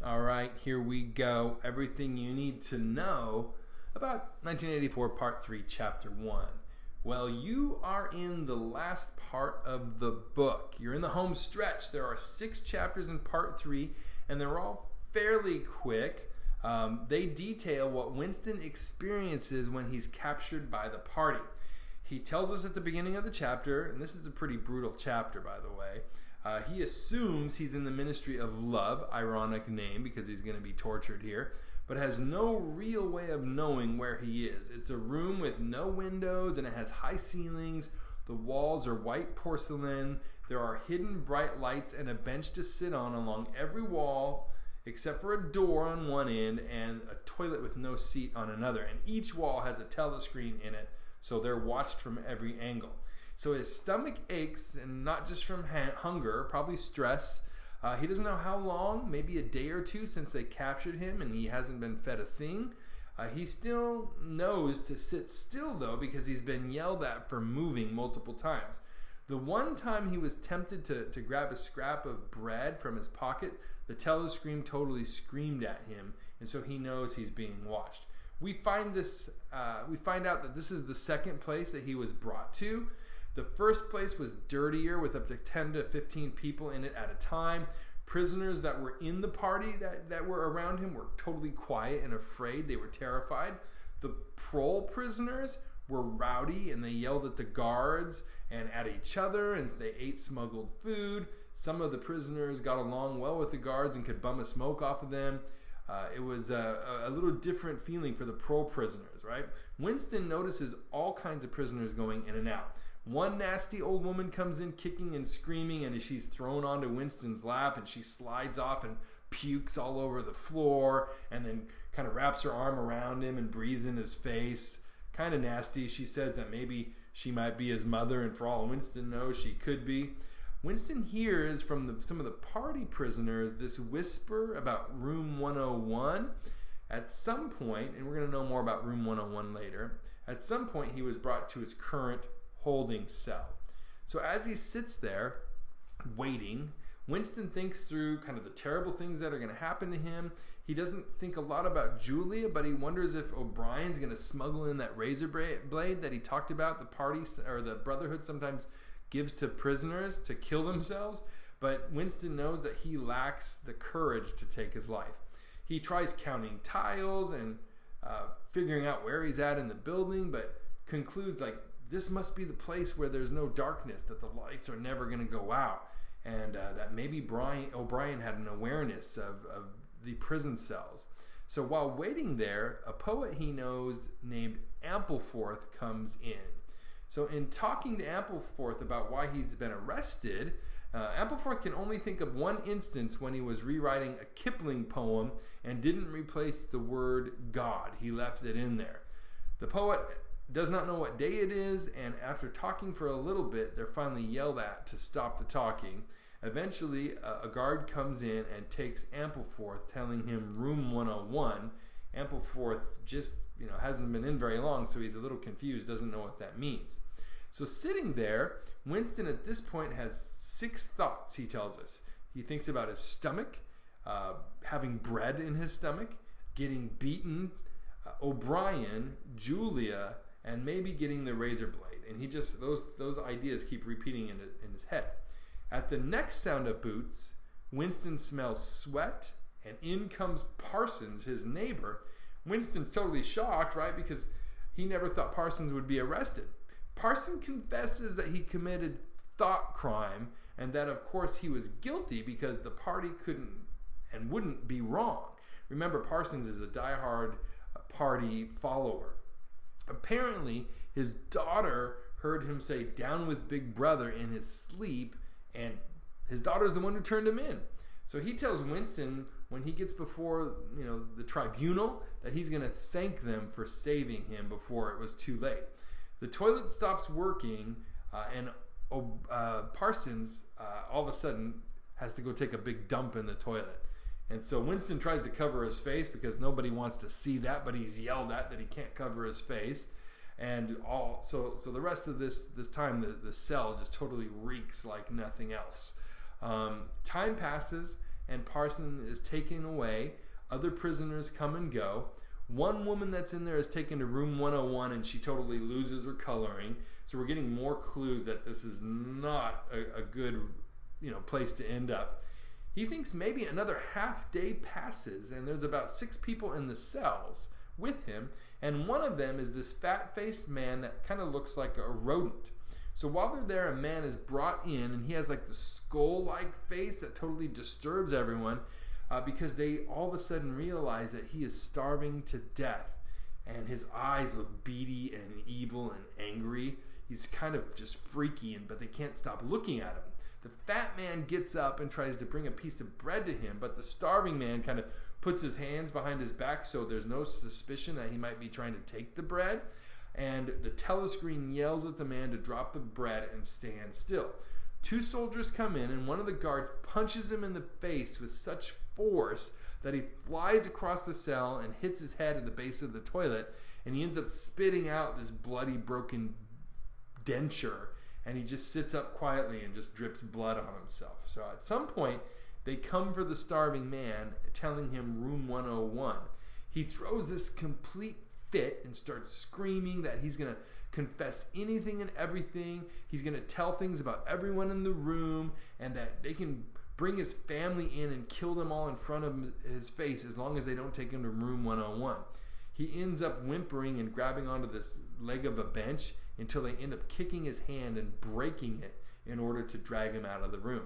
All right, here we go. Everything you need to know about 1984 Part 3, Chapter 1. Well, you are in the last part of the book. You're in the home stretch. There are 6 chapters in Part 3, and they're all fairly quick. They detail what Winston experiences when he's captured by the party. He tells us at the beginning of the chapter, and this is a pretty brutal chapter, by the way, he assumes he's in the Ministry of Love, ironic name because he's going to be tortured here, but has no real way of knowing where he is. It's a room with no windows and it has high ceilings. The walls are white porcelain. There are hidden bright lights and a bench to sit on along every wall except for a door on one end and a toilet with no seat on another. And each wall has a telescreen in it, so they're watched from every angle. So his stomach aches, and not just from hunger, probably stress. He doesn't know how long, maybe a day or two since they captured him, and he hasn't been fed a thing. He still knows to sit still, though, because he's been yelled at for moving multiple times. The one time he was tempted to grab a scrap of bread from his pocket, the telescreen totally screamed at him, and so he knows he's being watched. We find out that this is the second place that he was brought to. The first place was dirtier with up to 10 to 15 people in it at a time. Prisoners that were in the party that were around him were totally quiet and afraid. They were terrified. The parole prisoners were rowdy and they yelled at the guards and at each other, and they ate smuggled food. Some of the prisoners got along well with the guards and could bum a smoke off of them. It was a little different feeling for the parole prisoners, right? Winston notices all kinds of prisoners going in and out. One nasty old woman comes in kicking and screaming, and she's thrown onto Winston's lap, and she slides off and pukes all over the floor, and then kind of wraps her arm around him and breathes in his face. Kind of nasty. She says that maybe she might be his mother, and for all Winston knows, she could be. Winston hears from some of the party prisoners this whisper about room 101. At some point, and we're going to know more about room 101 later, at some point he was brought to his current holding cell. So as he sits there waiting, Winston thinks through kind of the terrible things that are going to happen to him. He doesn't think a lot about Julia, but he wonders if O'Brien's going to smuggle in that razor blade that he talked about, the party or the Brotherhood sometimes gives to prisoners to kill themselves. But Winston knows that he lacks the courage to take his life. He tries counting tiles and figuring out where he's at in the building, but concludes like this must be the place where there's no darkness, that the lights are never going to go out, and that maybe O'Brien had an awareness of the prison cells. So while waiting there, a poet he knows named Ampleforth comes in. So in talking to Ampleforth about why he's been arrested, Ampleforth can only think of one instance when he was rewriting a Kipling poem and didn't replace the word God. He left it in there. The poet does not know what day it is, and after talking for a little bit, they're finally yelled at to stop the talking. Eventually, a guard comes in and takes Ampleforth, telling him room 101. Ampleforth just, hasn't been in very long, so he's a little confused, doesn't know what that means. So sitting there, Winston at this point has 6 thoughts, he tells us. He thinks about his stomach, having bread in his stomach, getting beaten, O'Brien, Julia, and maybe getting the razor blade. And he just, those ideas keep repeating in his head. At the next sound of boots, Winston smells sweat, and in comes Parsons, his neighbor. Winston's totally shocked, right? Because he never thought Parsons would be arrested. Parsons confesses that he committed thought crime, and that of course he was guilty because the party couldn't and wouldn't be wrong. Remember, Parsons is a diehard party follower. Apparently, his daughter heard him say, "Down with Big Brother," in his sleep, and his daughter's the one who turned him in. So he tells Winston when he gets before the tribunal that he's going to thank them for saving him before it was too late. The toilet stops working, and Parsons all of a sudden has to go take a big dump in the toilet. And so Winston tries to cover his face because nobody wants to see that, but he's yelled at that he can't cover his face. And so the rest of this time, the cell just totally reeks like nothing else. Time passes, and Parsons is taken away. Other prisoners come and go. One woman that's in there is taken to room 101, and she totally loses her coloring. So we're getting more clues that this is not a good, place to end up. He thinks maybe another half day passes, and there's about 6 people in the cells with him, and one of them is this fat-faced man that kind of looks like a rodent. So while they're there, a man is brought in, and he has like the skull-like face that totally disturbs everyone because they all of a sudden realize that he is starving to death, and his eyes look beady and evil and angry. He's kind of just freaky, but they can't stop looking at him. The fat man gets up and tries to bring a piece of bread to him, but the starving man kind of puts his hands behind his back so there's no suspicion that he might be trying to take the bread. And the telescreen yells at the man to drop the bread and stand still. 2 soldiers come in, and one of the guards punches him in the face with such force that he flies across the cell and hits his head at the base of the toilet, and he ends up spitting out this bloody, broken denture, and he just sits up quietly and just drips blood on himself. So at some point, they come for the starving man, telling him room 101. He throws this complete fit and starts screaming that he's going to confess anything and everything. He's going to tell things about everyone in the room, and that they can bring his family in and kill them all in front of his face as long as they don't take him to room 101. He ends up whimpering and grabbing onto this leg of a bench until they end up kicking his hand and breaking it in order to drag him out of the room.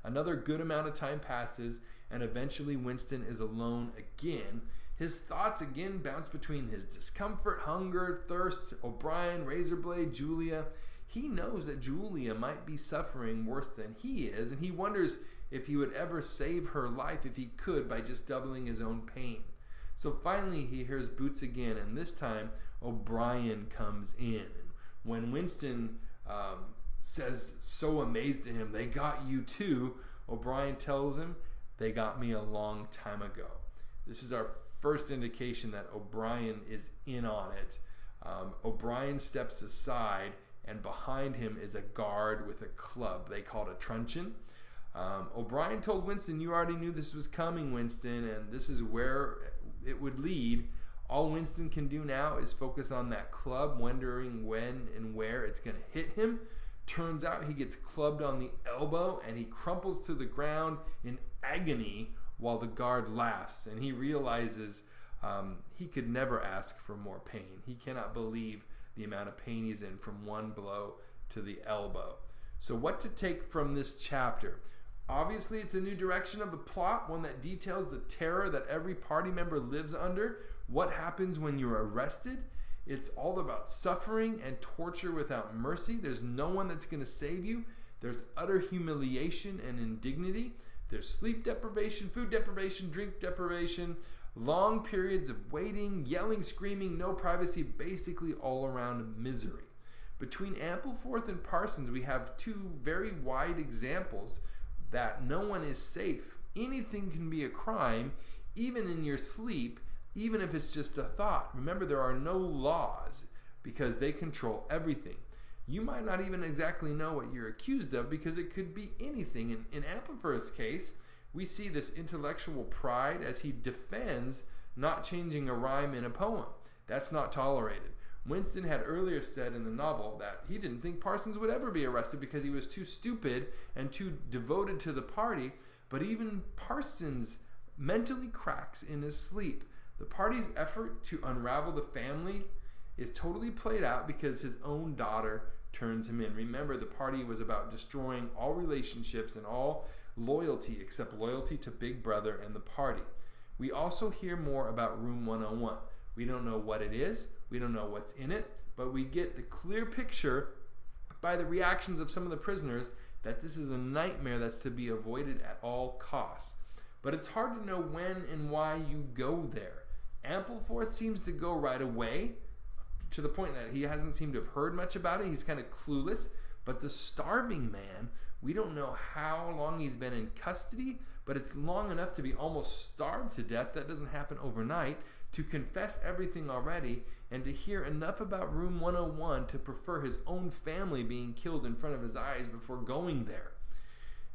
Another good amount of time passes, and eventually Winston is alone again. His thoughts again bounce between his discomfort, hunger, thirst, O'Brien, Razorblade, Julia. He knows that Julia might be suffering worse than he is, and he wonders if he would ever save her life if he could by just doubling his own pain. So finally he hears boots again, and this time O'Brien comes in. When Winston says, so amazed at him, "They got you too," O'Brien tells him, "They got me a long time ago." This is our first indication that O'Brien is in on it. O'Brien steps aside, and behind him is a guard with a club. They call it a truncheon. O'Brien told Winston, "You already knew this was coming, Winston, and this is where it would lead. All Winston can do now is focus on that club, wondering when and where it's going to hit him." Turns out he gets clubbed on the elbow, and he crumples to the ground in agony while the guard laughs, and he realizes he could never ask for more pain. He cannot believe the amount of pain he's in from one blow to the elbow. So what to take from this chapter? Obviously, it's a new direction of the plot, one that details the terror that every party member lives under. What happens when you're arrested? It's all about suffering and torture without mercy. There's no one that's going to save you. There's utter humiliation and indignity. There's sleep deprivation, food deprivation, drink deprivation, long periods of waiting, yelling, screaming, no privacy, basically all around misery. Between Ampleforth and Parsons, we have 2 very wide examples that no one is safe. Anything can be a crime, even in your sleep, even if it's just a thought. Remember, there are no laws because they control everything. You might not even exactly know what you're accused of because it could be anything. In Ampleforth's case, we see this intellectual pride as he defends not changing a rhyme in a poem. That's not tolerated. Winston had earlier said in the novel that he didn't think Parsons would ever be arrested because he was too stupid and too devoted to the party, but even Parsons mentally cracks in his sleep. The party's effort to unravel the family is totally played out because his own daughter turns him in. Remember, the party was about destroying all relationships and all loyalty except loyalty to Big Brother and the party. We also hear more about Room 101. We don't know what it is, we don't know what's in it, but we get the clear picture by the reactions of some of the prisoners that this is a nightmare that's to be avoided at all costs. But it's hard to know when and why you go there. Ampleforth seems to go right away, to the point that he hasn't seemed to have heard much about it. He's kind of clueless. But the starving man, we don't know how long he's been in custody, but it's long enough to be almost starved to death. That doesn't happen overnight. To confess everything already, and to hear enough about Room 101 to prefer his own family being killed in front of his eyes before going there.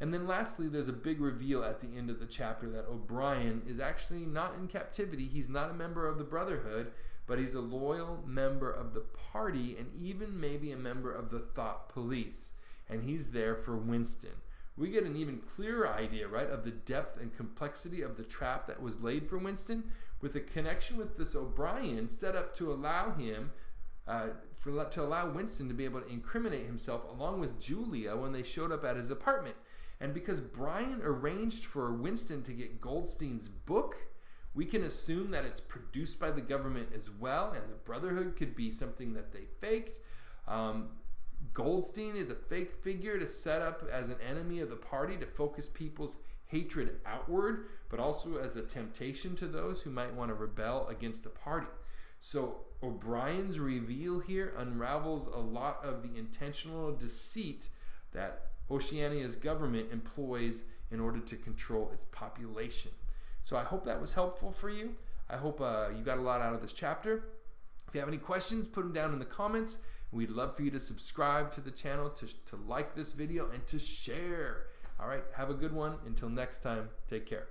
And then lastly, there's a big reveal at the end of the chapter that O'Brien is actually not in captivity. He's not a member of the Brotherhood, but he's a loyal member of the party and even maybe a member of the thought police. And he's there for Winston. We get an even clearer idea, right, of the depth and complexity of the trap that was laid for Winston, with a connection with this O'Brien set up to allow him to allow Winston to be able to incriminate himself along with Julia when they showed up at his apartment. And because Brian arranged for Winston to get Goldstein's book, we can assume that it's produced by the government as well, and the Brotherhood could be something that they faked. Goldstein is a fake figure to set up as an enemy of the party to focus people's hatred outward, but also as a temptation to those who might want to rebel against the party. So O'Brien's reveal here unravels a lot of the intentional deceit that Oceania's government employs in order to control its population. So I hope that was helpful for you. I hope you got a lot out of this chapter. If you have any questions, put them down in the comments. We'd love for you to subscribe to the channel, to like this video, and to share. All right, have a good one. Until next time, take care.